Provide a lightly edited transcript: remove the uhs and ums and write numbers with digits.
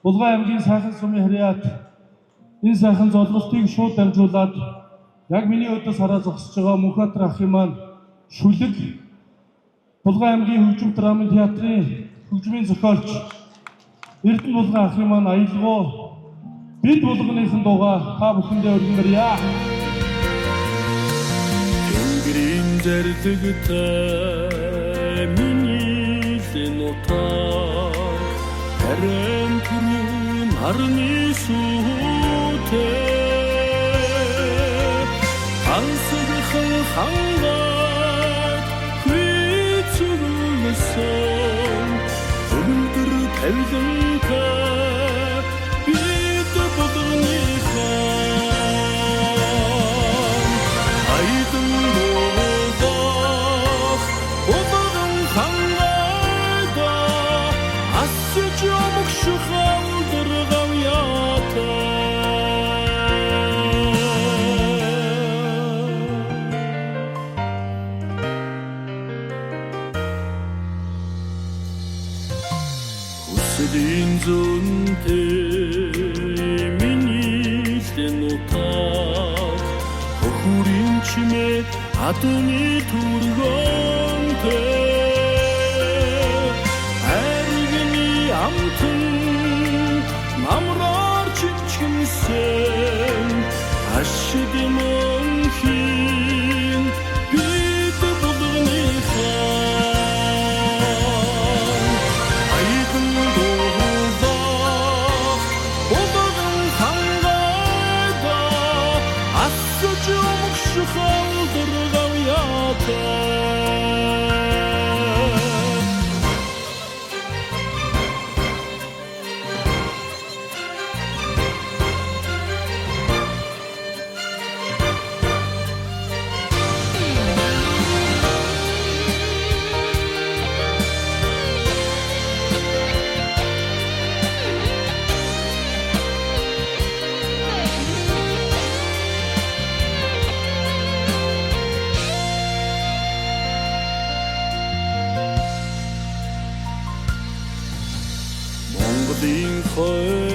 Булган аймгийн сайхан сумын харьяат энэ сайхан золголтыг шууд дамжуулаад яг миний өдөөс хараа зогсож байгаа Мөнхбаатар ахын маань шүлэг Булган аймгийн хөгжим драмын театрын хөгжмийн зохиолч Эрдэнэ Булган ахын маань аялгау бид булганыхан дуугаа та бүхэндээ өргөнөрье. Тэнгэрийн зарлагтай миний лэнотаа харин түрүү нарны сүтэй ансгхан хангаад хүчрүүлсэн өндөр тавилантай бид булганыхан айдан модох булган хангада асч өмгшх алдыргав ята Хүслийн зөнтэй миний лэнотаа хөхүрийн чимээ адууны түргөнтэй аригны амтан намраар чичгэнсэн ашид мөнхийн бид булганыхан айдан дуулах булган хангада асч өмгшх алдыргав ята Монголын хой